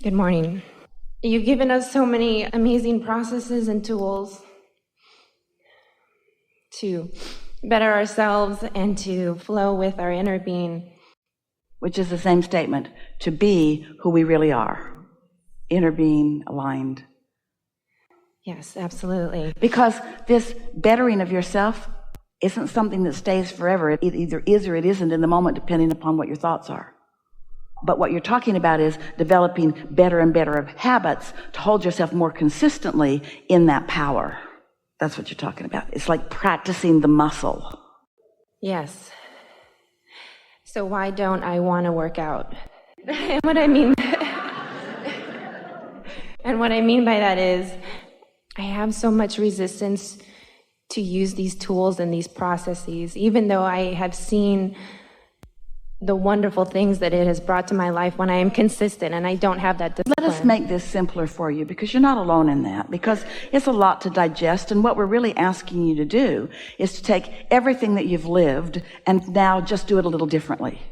Good morning. You've given us so many amazing processes and tools to better ourselves and to flow with our inner being. Which is the same statement, to be who we really are. Inner being, aligned. Yes, absolutely. Because this bettering of yourself isn't something that stays forever. It either is or it isn't in the moment, depending upon what your thoughts are. But what you're talking about is developing better and better of habits to hold yourself more consistently in that power. That's what you're talking about. It's like practicing the muscle. Yes. So why don't I want to work out? And what I mean by that is I have so much resistance to use these tools and these processes, even though I have seen the wonderful things that it has brought to my life when I am consistent and I don't have that discipline. Let us make this simpler for you, because you're not alone in that, because it's a lot to digest, and what we're really asking you to do is to take everything that you've lived and now just do it a little differently.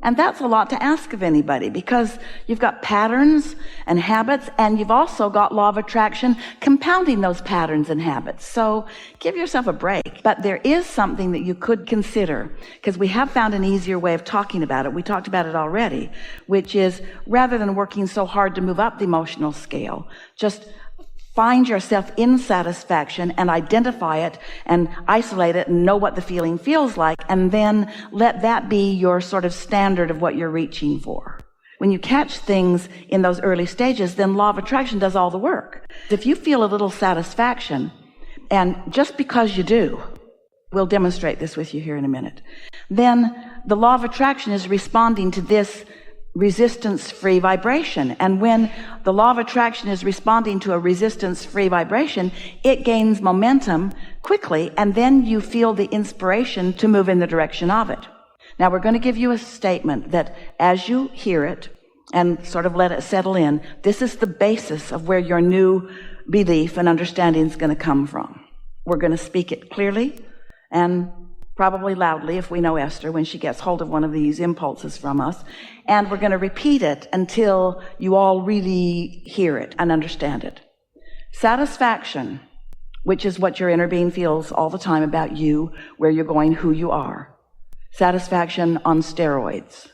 And that's a lot to ask of anybody, because you've got patterns and habits, and you've also got law of attraction compounding those patterns and habits. So give yourself a break. But there is something that you could consider, because we have found an easier way of talking about it. We talked about it already, which is rather than working so hard to move up the emotional scale, just find yourself in satisfaction and identify it and isolate it and know what the feeling feels like, and then let that be your sort of standard of what you're reaching for. When you catch things in those early stages, then law of attraction does all the work. If you feel a little satisfaction, and just because you do, we'll demonstrate this with you here in a minute, then the law of attraction is responding to this resistance-free vibration. And when the law of attraction is responding to a resistance-free vibration, it gains momentum quickly, and then you feel the inspiration to move in the direction of it. Now, we're going to give you a statement that as you hear it and sort of let it settle in, this is the basis of where your new belief and understanding is going to come from. We're going to speak it clearly and probably loudly, if we know Esther, when she gets hold of one of these impulses from us. And we're going to repeat it until you all really hear it and understand it. Satisfaction, which is what your inner being feels all the time about you, where you're going, who you are. Satisfaction on steroids.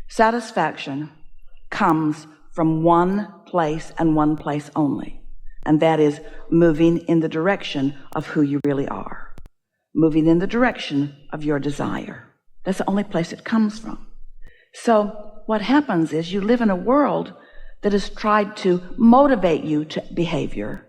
Satisfaction comes from one place and one place only. And that is moving in the direction of who you really are. Moving in the direction of your desire. That's the only place it comes from. So what happens is you live in a world that has tried to motivate you to behavior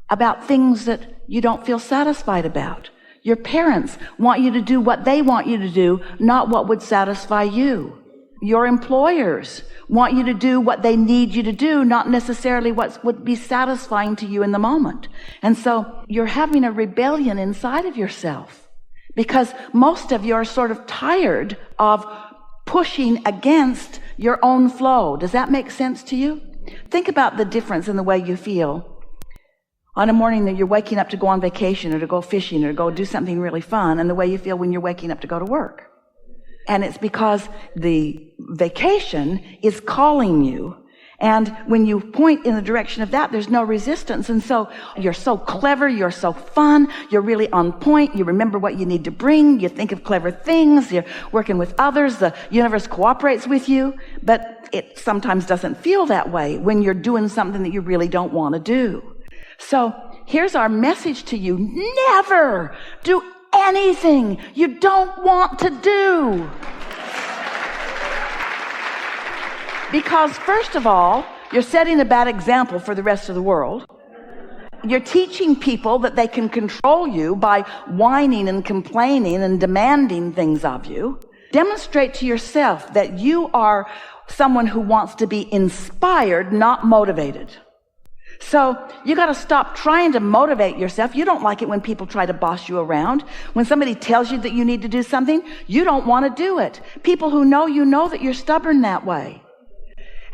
about things that you don't feel satisfied about. Your parents want you to do what they want you to do, not what would satisfy you. Your employers want you to do what they need you to do, not necessarily what would be satisfying to you in the moment. And so you're having a rebellion inside of yourself, because most of you are sort of tired of pushing against your own flow. Does that make sense to you? Think about the difference in the way you feel on a morning that you're waking up to go on vacation or to go fishing or to go do something really fun, and the way you feel when you're waking up to go to work. And it's because the vacation is calling you. And when you point in the direction of that, there's no resistance. And so you're so clever, you're so fun, you're really on point, you remember what you need to bring, you think of clever things, you're working with others, the universe cooperates with you. But it sometimes doesn't feel that way when you're doing something that you really don't want to do. So here's our message to you. Never do anything you don't want to do. Because first of all, you're setting a bad example for the rest of the world. You're teaching people that they can control you by whining and complaining and demanding things of you. Demonstrate to yourself that you are someone who wants to be inspired, not motivated. So you got to stop trying to motivate yourself. You don't like it when people try to boss you around. When somebody tells you that you need to do something, you don't want to do it. People who know you know that you're stubborn that way.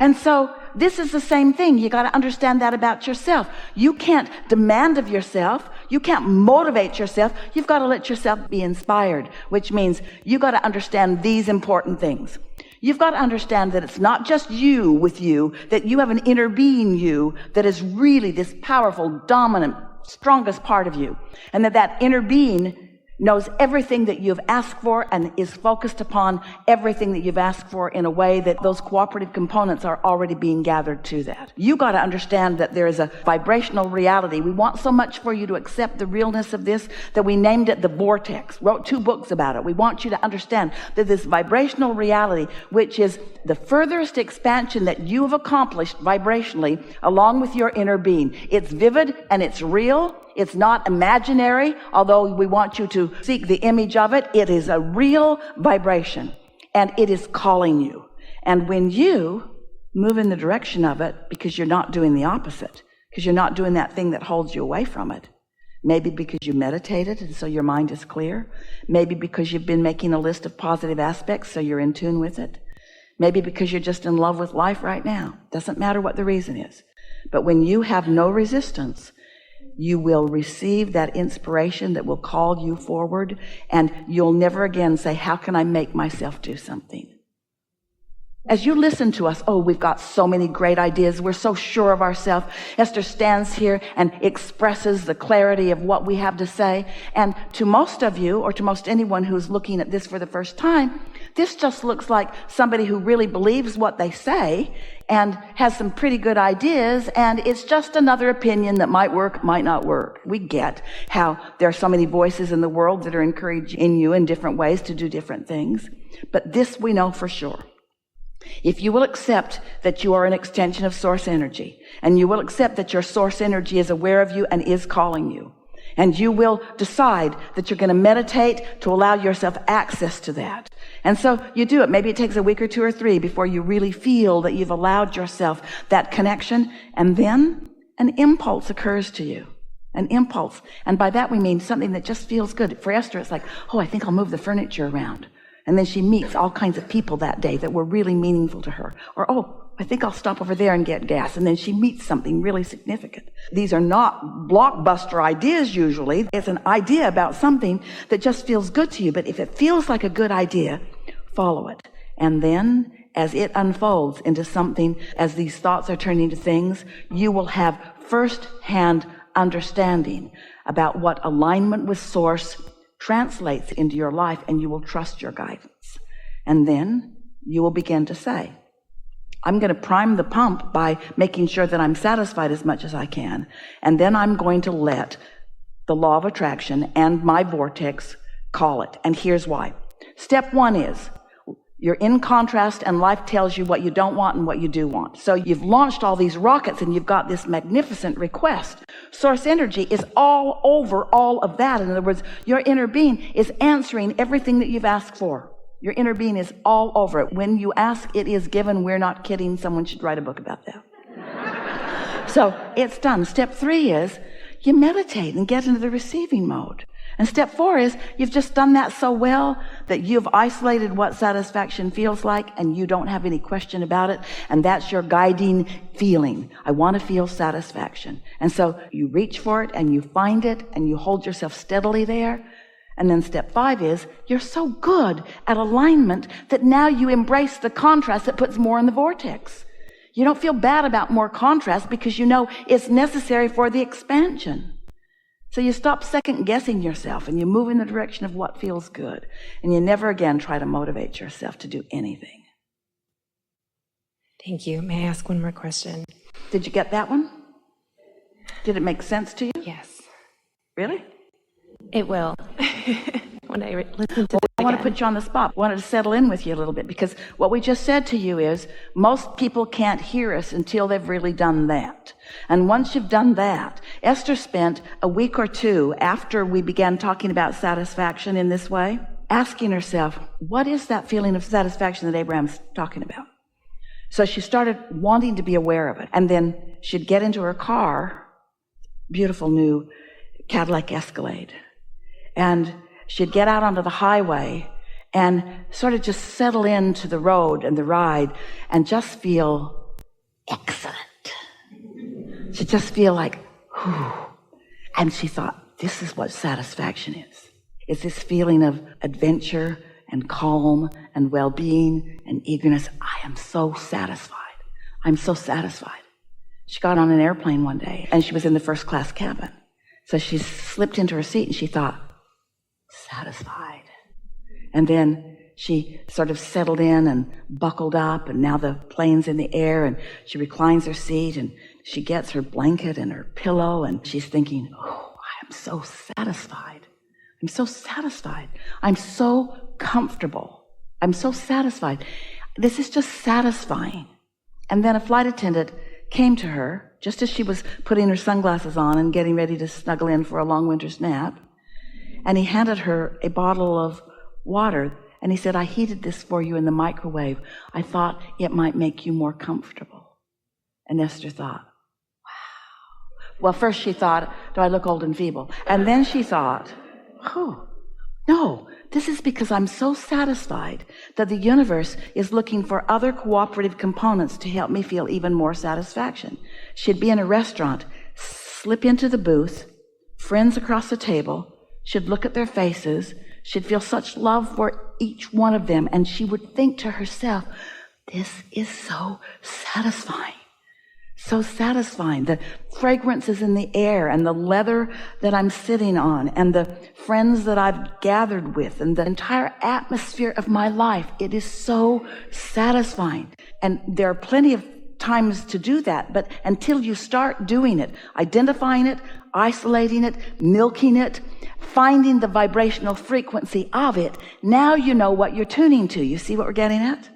And so this is the same thing. You got to understand that about yourself. You can't demand of yourself. You can't motivate yourself. You've got to let yourself be inspired, which means you got to understand these important things. You've got to understand that it's not just you with you, that you have an inner being you that is really this powerful, dominant, strongest part of you. And that inner being knows everything that you've asked for and is focused upon everything that you've asked for in a way that those cooperative components are already being gathered to that. You got to understand that there is a vibrational reality. We want so much for you to accept the realness of this that we named it the vortex, wrote 2 books about it. We want you to understand that this vibrational reality, which is the furthest expansion that you have accomplished vibrationally along with your inner being. It's vivid and it's real. It's not imaginary, although we want you to seek the image of it. It is a real vibration, and it is calling you. And when you move in the direction of it, because you're not doing the opposite, because you're not doing that thing that holds you away from it, maybe because you meditated and so your mind is clear, maybe because you've been making a list of positive aspects so you're in tune with it, maybe because you're just in love with life right now. Doesn't matter what the reason is. But when you have no resistance, you will receive that inspiration that will call you forward, and you'll never again say, how can I make myself do something? As you listen to us, oh, we've got so many great ideas. We're so sure of ourselves. Esther stands here and expresses the clarity of what we have to say. And to most of you, or to most anyone who's looking at this for the first time, this just looks like somebody who really believes what they say and has some pretty good ideas, and it's just another opinion that might work, might not work. We get how there are so many voices in the world that are encouraging you in different ways to do different things. But this we know for sure. If you will accept that you are an extension of source energy, and you will accept that your source energy is aware of you and is calling you, and you will decide that you're going to meditate to allow yourself access to that. And so you do it. Maybe it takes a week or 2 or 3 before you really feel that you've allowed yourself that connection. And then an impulse occurs to you. An impulse. And by that we mean something that just feels good. For Esther, it's like, oh, I think I'll move the furniture around. And then she meets all kinds of people that day that were really meaningful to her. Or, oh, I think I'll stop over there and get gas. And then she meets something really significant. These are not blockbuster ideas usually. It's an idea about something that just feels good to you. But if it feels like a good idea, follow it. And then as it unfolds into something, as these thoughts are turning to things, you will have first-hand understanding about what alignment with source translates into your life, and you will trust your guidance. And then you will begin to say, I'm going to prime the pump by making sure that I'm satisfied as much as I can. And then I'm going to let the law of attraction and my vortex call it. And here's why. Step 1 is you're in contrast, and life tells you what you don't want and what you do want. So you've launched all these rockets and you've got this magnificent request. Source energy is all over all of that. In other words, your inner being is answering everything that you've asked for. Your inner being is all over it. When you ask, it is given. We're not kidding. Someone should write a book about that. So it's done. Step 3 is you meditate and get into the receiving mode. And step 4 is you've just done that so well that you've isolated what satisfaction feels like, and you don't have any question about it. And that's your guiding feeling. I want to feel satisfaction. And so you reach for it and you find it and you hold yourself steadily there. And then step 5 is you're so good at alignment that now you embrace the contrast that puts more in the vortex. You don't feel bad about more contrast because you know it's necessary for the expansion. So you stop second guessing yourself and you move in the direction of what feels good. And you never again try to motivate yourself to do anything. Thank you. May I ask one more question? Did you get that one? Did it make sense to you? Yes. Really? It will. When I listen to I want to put you on the spot. I wanted to settle in with you a little bit, because what we just said to you is most people can't hear us until they've really done that. And once you've done that, Esther spent a week or 2 after we began talking about satisfaction in this way, asking herself, what is that feeling of satisfaction that Abraham's talking about? So she started wanting to be aware of it. And then she'd get into her car, beautiful new Cadillac Escalade, and she'd get out onto the highway and sort of just settle into the road and the ride and just feel excellent. She'd just feel like, whew. And she thought, this is what satisfaction is. It's this feeling of adventure and calm and well-being and eagerness. I am so satisfied. I'm so satisfied. She got on an airplane one day, and she was in the first class cabin. So she slipped into her seat, and she thought, satisfied. And then she sort of settled in and buckled up, and now the plane's in the air, and she reclines her seat, and she gets her blanket and her pillow, and she's thinking, oh, I am so satisfied. I'm so satisfied. I'm so comfortable. I'm so satisfied. This is just satisfying. And then a flight attendant came to her just as she was putting her sunglasses on and getting ready to snuggle in for a long winter's nap. And he handed her a bottle of water, and he said, I heated this for you in the microwave. I thought it might make you more comfortable. And Esther thought, wow. Well, first she thought, do I look old and feeble? And then she thought, oh, no, this is because I'm so satisfied that the universe is looking for other cooperative components to help me feel even more satisfaction. She'd be in a restaurant, slip into the booth, friends across the table, she'd look at their faces, she'd feel such love for each one of them, and she would think to herself, this is so satisfying. So satisfying. The fragrances in the air and the leather that I'm sitting on and the friends that I've gathered with and the entire atmosphere of my life. It is so satisfying. And there are plenty of times to do that, but until you start doing it, identifying it, isolating it, milking it, finding the vibrational frequency of it, now you know what you're tuning to. You see what we're getting at?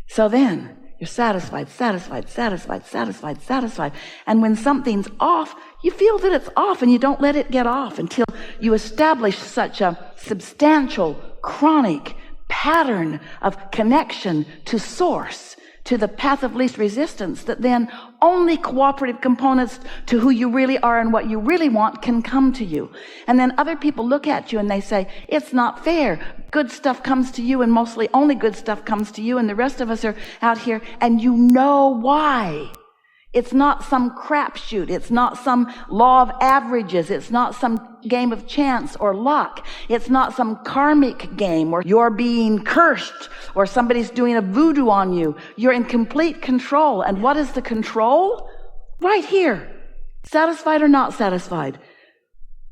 So then, you're satisfied, satisfied, satisfied, satisfied, satisfied. And when something's off, you feel that it's off and you don't let it get off until you establish such a substantial, chronic pattern of connection to source, to the path of least resistance, that then only cooperative components to who you really are and what you really want can come to you. And then other people look at you and they say, it's not fair. Good stuff comes to you, and mostly only good stuff comes to you, and the rest of us are out here, and you know why. It's not some crapshoot. It's not some law of averages. It's not some game of chance or luck. It's not some karmic game where you're being cursed or somebody's doing a voodoo on you. You're in complete control. And what is the control? Right here. Satisfied or not satisfied.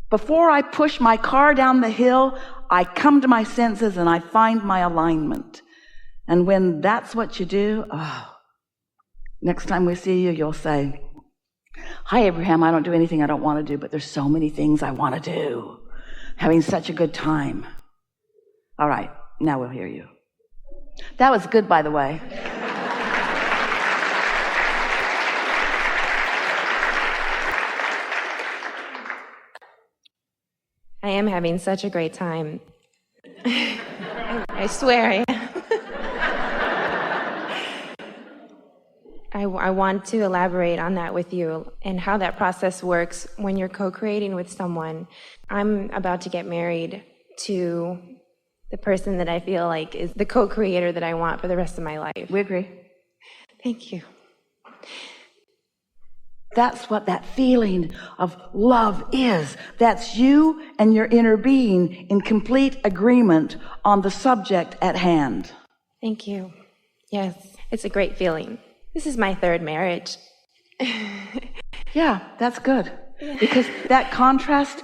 Before I push my car down the hill, I come to my senses and I find my alignment. And when that's what you do, next time we see you, you'll say, hi, Abraham, I don't do anything I don't want to do, but there's so many things I want to do. Having such a good time. All right, now we'll hear you. That was good, by the way. I am having such a great time. I swear I am. I want to elaborate on that with you and how that process works when you're co-creating with someone. I'm about to get married to the person that I feel like is the co-creator that I want for the rest of my life. We agree. Thank you. That's what that feeling of love is. That's you and your inner being in complete agreement on the subject at hand. Thank you. Yes, it's a great feeling. This is my third marriage. Yeah, that's good. Because that contrast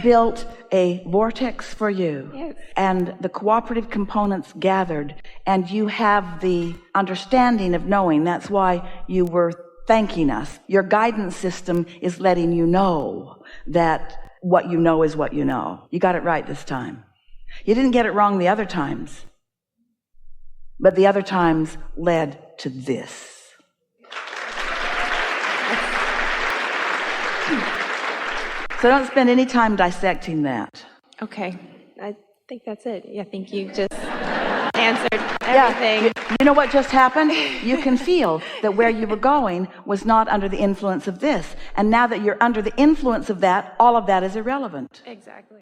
built a vortex for you. Yes. And the cooperative components gathered, and you have the understanding of knowing. That's why you were thanking us. Your guidance system is letting you know that what you know is what you know. You got it right this time. You didn't get it wrong the other times. But the other times led to this. So don't spend any time dissecting that. Okay, I think that's it. Yeah, I think you just answered everything. Yeah, you know what just happened? You can feel that where you were going was not under the influence of this. And now that you're under the influence of that, all of that is irrelevant. Exactly.